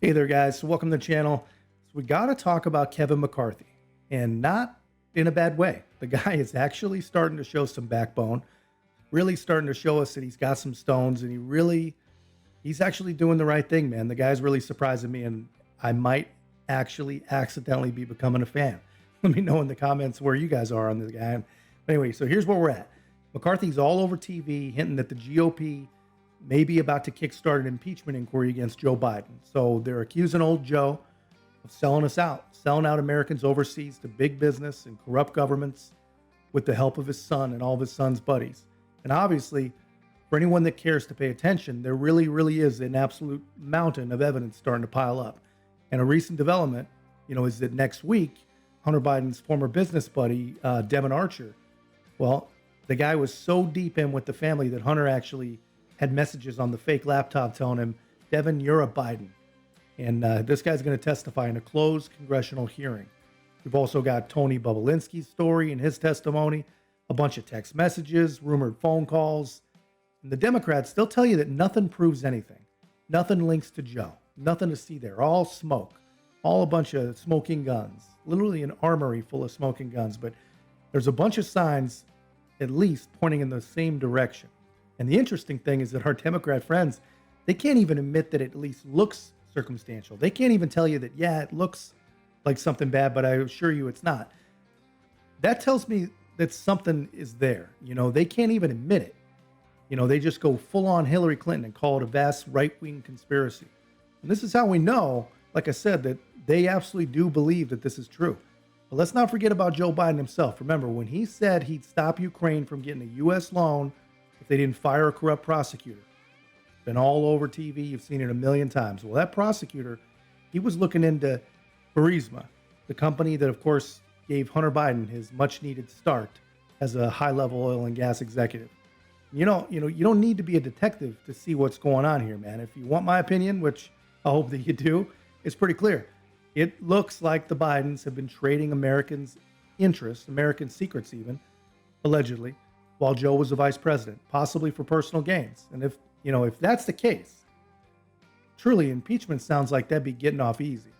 Hey there, guys. So welcome to the channel. So we got to talk about Kevin McCarthy, and not in a bad way. The guy is actually starting to show some backbone, really starting to show us that he's got some stones, and he's actually doing the right thing, man. The guy's really surprising me, and I might actually accidentally be becoming a fan. Let me know in the comments where you guys are on this guy. But anyway, so here's where we're at. McCarthy's all over TV hinting that the GOP may be about to kickstart an impeachment inquiry against Joe Biden. So they're accusing old Joe of selling us out, selling out Americans overseas to big business and corrupt governments with the help of his son and all of his son's buddies. And obviously, for anyone that cares to pay attention, there really, really is an absolute mountain of evidence starting to pile up. And a recent development, is that next week, Hunter Biden's former business buddy, Devin Archer, well, the guy was so deep in with the family that Hunter actually had messages on the fake laptop telling him, Devin, you're a Biden. And this guy's going to testify in a closed congressional hearing. We've also got Tony Bobulinski's story and his testimony, a bunch of text messages, rumored phone calls. And the Democrats, they'll tell you that nothing proves anything. Nothing links to Joe. Nothing to see there. All smoke. All a bunch of smoking guns. Literally an armory full of smoking guns. But there's a bunch of signs, at least, pointing in the same direction. And the interesting thing is that our Democrat friends, they can't even admit that it at least looks circumstantial. They can't even tell you that, yeah, it looks like something bad, but I assure you it's not. That tells me that something is there. They can't even admit it. They just go full on Hillary Clinton and call it a vast right-wing conspiracy. And this is how we know, like I said, that they absolutely do believe that this is true. But let's not forget about Joe Biden himself. Remember, when he said he'd stop Ukraine from getting a U.S. loan if they didn't fire a corrupt prosecutor. It's been all over TV. You've seen it a million times. Well, that prosecutor, he was looking into Burisma, the company that, of course, gave Hunter Biden his much-needed start as a high-level oil and gas executive. You don't need to be a detective to see what's going on here, man. If you want my opinion, which I hope that you do, it's pretty clear. It looks like the Bidens have been trading Americans' interests, American secrets even, allegedly, while Joe was the vice president, possibly for personal gains. And if that's the case, truly impeachment sounds like that'd be getting off easy.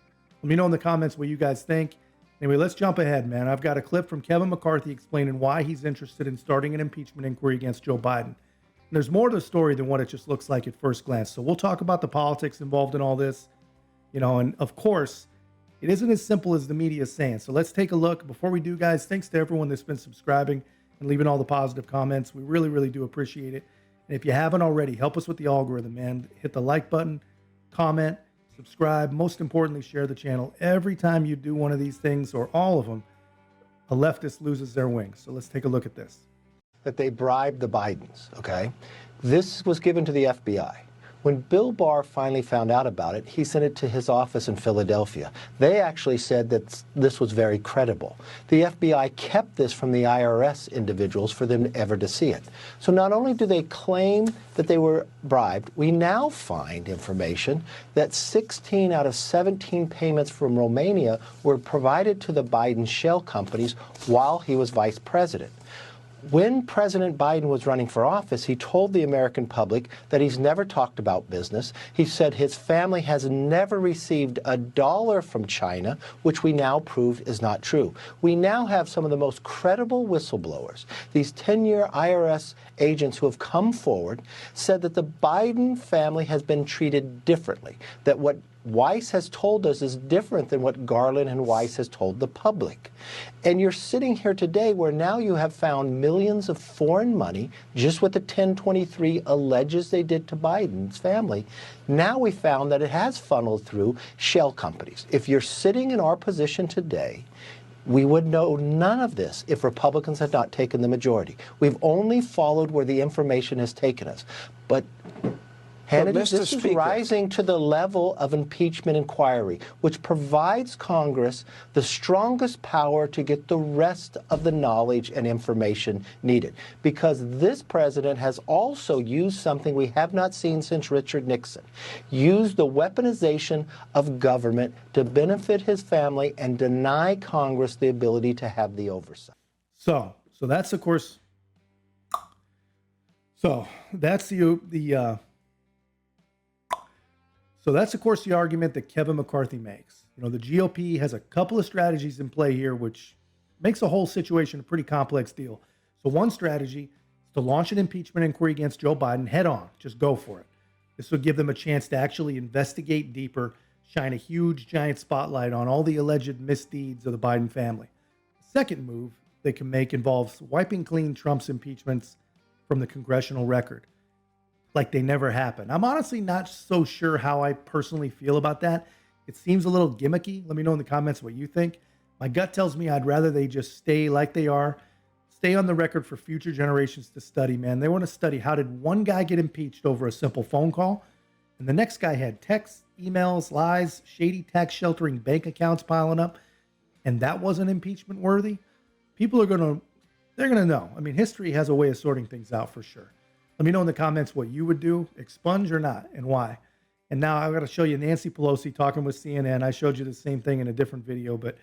Let me know in the comments what you guys think. Anyway, let's jump ahead, man. I've got a clip from Kevin McCarthy explaining why he's interested in starting an impeachment inquiry against Joe Biden. And there's more to the story than what it just looks like at first glance. So we'll talk about the politics involved in all this, and of course, it isn't as simple as the media is saying. So let's take a look. Before we do, guys, thanks to everyone that's been subscribing and leaving all the positive comments. We really, really do appreciate it. And if you haven't already, help us with the algorithm, man. Hit the like button, comment, subscribe. Most importantly, share the channel. Every time you do one of these things, or all of them, a leftist loses their wings. So let's take a look at this. That they bribed the Bidens, okay? This was given to the FBI. When Bill Barr finally found out about it, he sent it to his office in Philadelphia. They actually said that this was very credible. The FBI kept this from the IRS individuals for them ever to see it. So not only do they claim that they were bribed, we now find information that 16 out of 17 payments from Romania were provided to the Biden shell companies while he was vice president. When President Biden was running for office, he told the American public that he's never talked about business. He said his family has never received $1 from China, which we now proved is not true. We now have some of the most credible whistleblowers. These 10-year IRS agents who have come forward said that the Biden family has been treated differently, that what Weiss has told us is different than what Garland and Weiss has told the public. And you're sitting here today where now you have found millions of foreign money, just what the 1023 alleges they did to Biden's family. Now we found that it has funneled through shell companies. If you're sitting in our position today, we would know none of this if Republicans had not taken the majority. We've only followed where the information has taken us. But Hannity, this is rising to the level of impeachment inquiry, which provides Congress the strongest power to get the rest of the knowledge and information needed. Because this president has also used something we have not seen since Richard Nixon, used the weaponization of government to benefit his family and deny Congress the ability to have the oversight. So that's, of course, So that's, of course, the argument that Kevin McCarthy makes. You know, the GOP has a couple of strategies in play here, which makes the whole situation a pretty complex deal. So one strategy is to launch an impeachment inquiry against Joe Biden head on. Just go for it. This would give them a chance to actually investigate deeper, shine a huge, giant spotlight on all the alleged misdeeds of the Biden family. The second move they can make involves wiping clean Trump's impeachments from the congressional record, like they never happened. I'm honestly not so sure how I personally feel about that. It seems a little gimmicky. Let me know in the comments what you think. My gut tells me I'd rather they just stay like they are, stay on the record for future generations to study, man. They want to study, how did one guy get impeached over a simple phone call, and the next guy had texts, emails, lies, shady tax sheltering bank accounts piling up, and that wasn't impeachment worthy? People are they're going to know. I mean, history has a way of sorting things out for sure. Let me know in the comments what you would do, expunge or not, and why. And now I've got to show you Nancy Pelosi talking with CNN. I showed you the same thing in a different video, but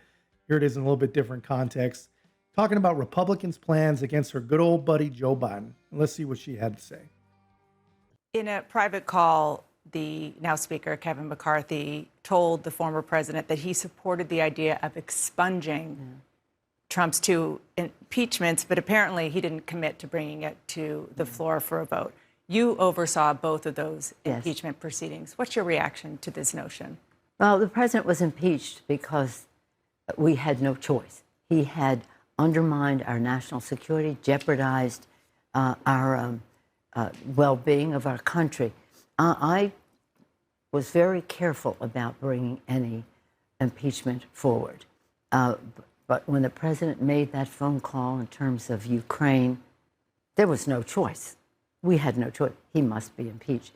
here it is in a little bit different context, talking about Republicans' plans against her good old buddy Joe Biden. Let's see what she had to say. In a private call, the now Speaker, Kevin McCarthy, told the former president that he supported the idea of expunging Trump's two impeachments, but apparently he didn't commit to bringing it to the floor for a vote. You oversaw both of those impeachment proceedings. What's your reaction to this notion? Well, the president was impeached because we had no choice. He had undermined our national security, jeopardized our well-being of our country. I was very careful about bringing any impeachment forward. But when the president made that phone call in terms of Ukraine, there was no choice. We had no choice. He must be impeached.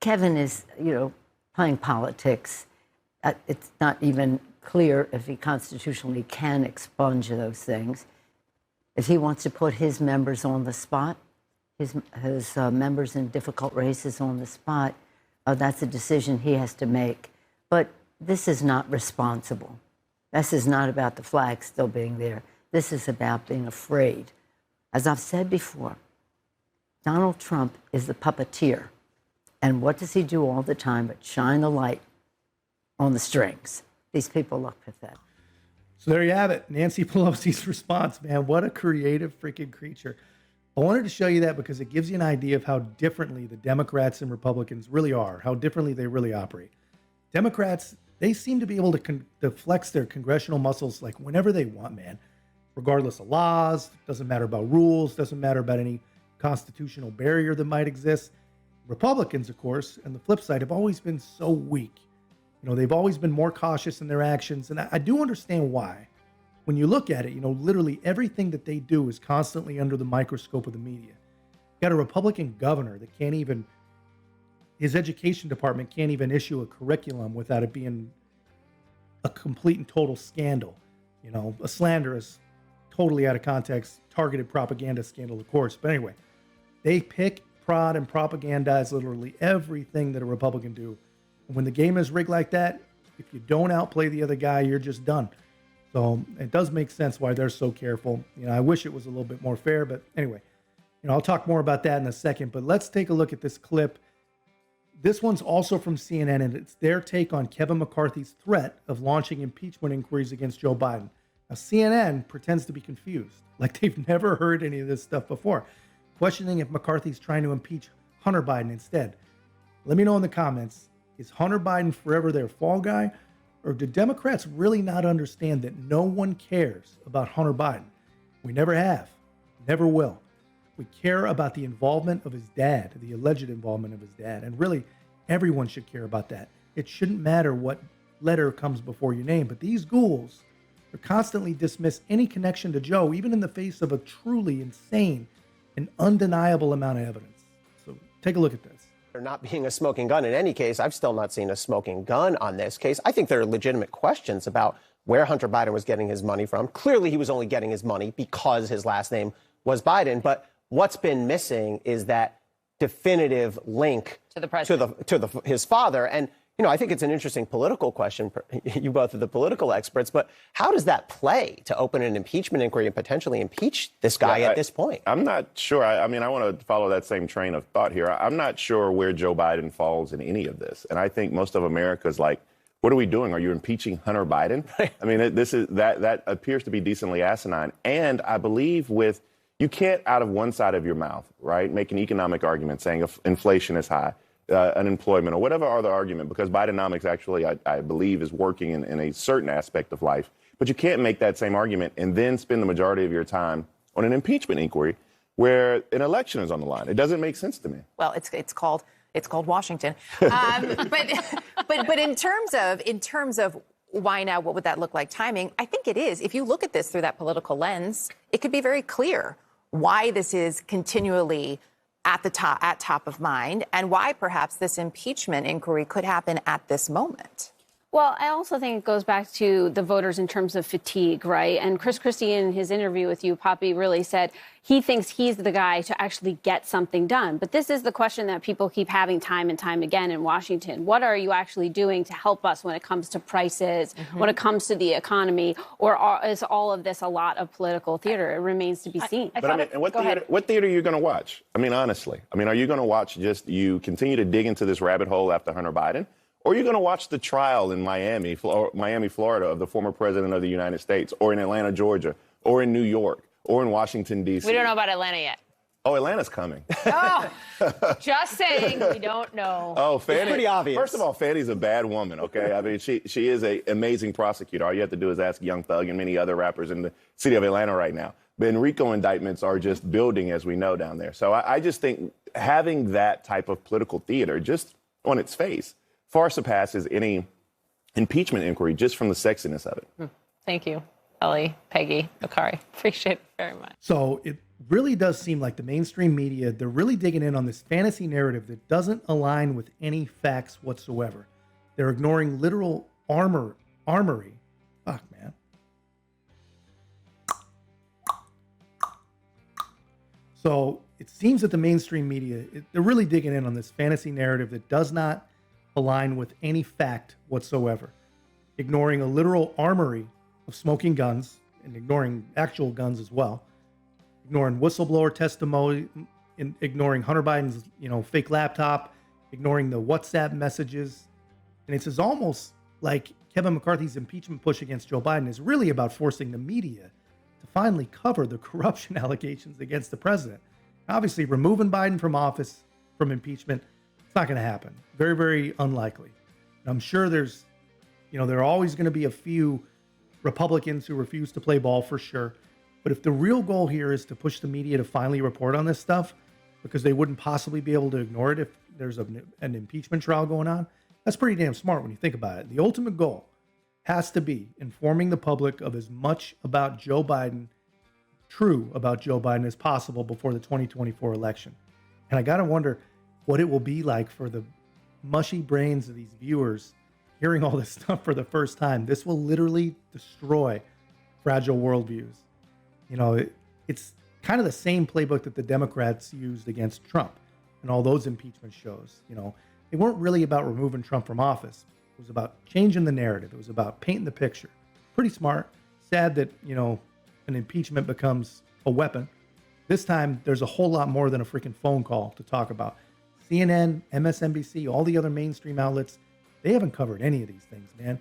Kevin is, playing politics. It's not even clear if he constitutionally can expunge those things. If he wants to put his members on the spot, his members in difficult races on the spot, that's a decision he has to make. But this is not responsible. This is not about the flag still being there. This is about being afraid. As I've said before, Donald Trump is the puppeteer. And what does he do all the time but shine the light on the strings? These people look pathetic. So there you have it. Nancy Pelosi's response, man. What a creative freaking creature. I wanted to show you that because it gives you an idea of how differently the Democrats and Republicans really are, how differently they really operate. Democrats, they seem to be able to flex their congressional muscles like whenever they want, man. Regardless of laws, doesn't matter about rules, doesn't matter about any constitutional barrier that might exist. Republicans, of course, and the flip side, have always been so weak. They've always been more cautious in their actions, and I do understand why. When you look at it, literally everything that they do is constantly under the microscope of the media. You got a Republican governor that can't even, his education department can't even issue a curriculum without it being a complete and total scandal. A slanderous, totally out of context, targeted propaganda scandal, of course. But anyway, they pick, prod, and propagandize literally everything that a Republican do. And when the game is rigged like that, if you don't outplay the other guy, you're just done. So it does make sense why they're so careful. I wish it was a little bit more fair, but anyway, I'll talk more about that in a second. But let's take a look at this clip. This one's also from CNN, and it's their take on Kevin McCarthy's threat of launching impeachment inquiries against Joe Biden. Now, CNN pretends to be confused, like they've never heard any of this stuff before, questioning if McCarthy's trying to impeach Hunter Biden instead. Let me know in the comments, is Hunter Biden forever their fall guy? Or do Democrats really not understand that no one cares about Hunter Biden? We never have, never will. We care about the involvement of his dad, the alleged involvement of his dad. And really, everyone should care about that. It shouldn't matter what letter comes before your name, but these ghouls are constantly dismiss any connection to Joe, even in the face of a truly insane and undeniable amount of evidence. So take a look at this. There not being a smoking gun in any case, I've still not seen a smoking gun on this case. I think there are legitimate questions about where Hunter Biden was getting his money from. Clearly, he was only getting his money because his last name was Biden. But what's been missing is that definitive link to the president, to his father. And You know, I think it's an interesting political question. You both are the political experts, but how does that play to open an impeachment inquiry and potentially impeach this guy at this point? I'm not sure. I mean, I want to follow that same train of thought here. I'm not sure where Joe Biden falls in any of this. And I think most of America's like, what are we doing? Are you impeaching Hunter Biden? I mean, that appears to be decently asinine. And I believe you can't out of one side of your mouth, right, make an economic argument saying inflation is high. Unemployment or whatever other argument, because Bidenomics actually, I believe, is working in a certain aspect of life. But you can't make that same argument and then spend the majority of your time on an impeachment inquiry where an election is on the line. It doesn't make sense to me. Well, it's called Washington. But in terms of why now, what would that look like timing? I think it is. If you look at this through that political lens, it could be very clear why this is continually at top of mind, and why perhaps this impeachment inquiry could happen at this moment. Well, I also think it goes back to the voters in terms of fatigue, right? And Chris Christie, in his interview with you, Poppy, really said he thinks he's the guy to actually get something done. But this is the question that people keep having time and time again in Washington. What are you actually doing to help us when it comes to prices, when it comes to the economy, or is all of this a lot of political theater? It remains to be seen. But I mean, what theater are you going to watch? I mean, honestly. I mean, are you going to watch just you continue to dig into this rabbit hole after Hunter Biden? Or are you going to watch the trial in Miami, Florida, of the former president of the United States, or in Atlanta, Georgia, or in New York, or in Washington, D.C.? We don't know about Atlanta yet. Oh, Atlanta's coming. Oh, just saying, we don't know. Oh, Fannie. It's pretty obvious. First of all, Fannie's a bad woman, okay? I mean, she is an amazing prosecutor. All you have to do is ask Young Thug and many other rappers in the city of Atlanta right now. The RICO indictments are just building, as we know, down there. So I just think having that type of political theater, just on its face, far surpasses any impeachment inquiry just from the sexiness of it. Thank you, Ellie, Peggy, Bakari. Appreciate it very much. So it really does seem like the mainstream media, they're really digging in on this fantasy narrative that doesn't align with any facts whatsoever. They're ignoring literal armory. Fuck, man. So it seems that the mainstream media, they're really digging in on this fantasy narrative that does not align with any fact whatsoever, ignoring a literal armory of smoking guns and ignoring actual guns as well, ignoring whistleblower testimony, ignoring Hunter Biden's fake laptop, ignoring the WhatsApp messages. And it's almost like Kevin McCarthy's impeachment push against Joe Biden is really about forcing the media to finally cover the corruption allegations against the president. Obviously, removing Biden from office from impeachment, it's not going to happen. Very, very unlikely. And I'm sure there are always going to be a few Republicans who refuse to play ball for sure. But if the real goal here is to push the media to finally report on this stuff, because they wouldn't possibly be able to ignore it if there's an impeachment trial going on, that's pretty damn smart when you think about it. The ultimate goal has to be informing the public of as much about Joe Biden, true about Joe Biden, as possible before the 2024 election. And I got to wonder what it will be like for the mushy brains of these viewers hearing all this stuff for the first time. This will literally destroy fragile worldviews. It's kind of the same playbook that the Democrats used against Trump and all those impeachment shows. They weren't really about removing Trump from office. It was about changing the narrative. It was about painting the picture. Pretty smart. Sad that, an impeachment becomes a weapon. This time, there's a whole lot more than a freaking phone call to talk about. CNN, MSNBC, all the other mainstream outlets, they haven't covered any of these things, man.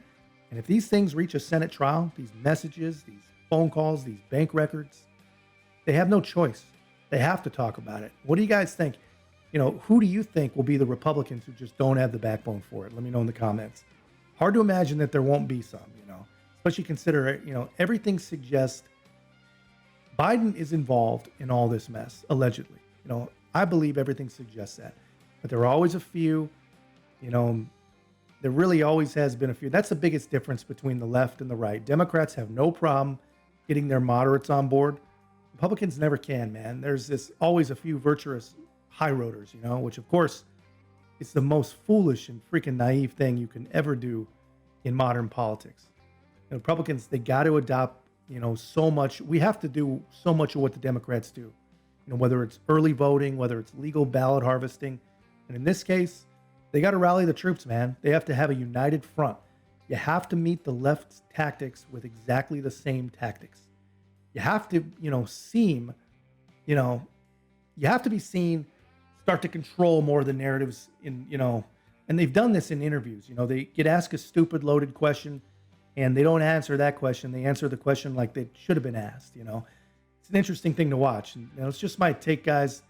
And if these things reach a Senate trial, these messages, these phone calls, these bank records, they have no choice. They have to talk about it. What do you guys think? Who do you think will be the Republicans who just don't have the backbone for it? Let me know in the comments. Hard to imagine that there won't be some, especially consider, everything suggests Biden is involved in all this mess, allegedly. I believe everything suggests that. But there are always a few, there really always has been a few. That's the biggest difference between the left and the right. Democrats have no problem getting their moderates on board. Republicans never can, man. There's always a few virtuous high roaders, which of course is the most foolish and freaking naive thing you can ever do in modern politics. Republicans, they got to adopt, so much. We have to do so much of what the Democrats do, whether it's early voting, whether it's legal ballot harvesting. And in this case, They got to rally the troops, man. They have to have a united front. You have to meet the left's tactics with exactly the same tactics. You have to, you have to be seen, start to control more of the narratives and they've done this in interviews. They get asked a stupid loaded question and they don't answer that question. They answer the question like they should have been asked. It's an interesting thing to watch. And, it's just my take, guys.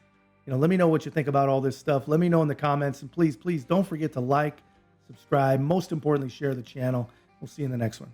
Let me know what you think about all this stuff. Let me know in the comments, and please don't forget to like, subscribe. Most importantly, share the channel. We'll see you in the next one.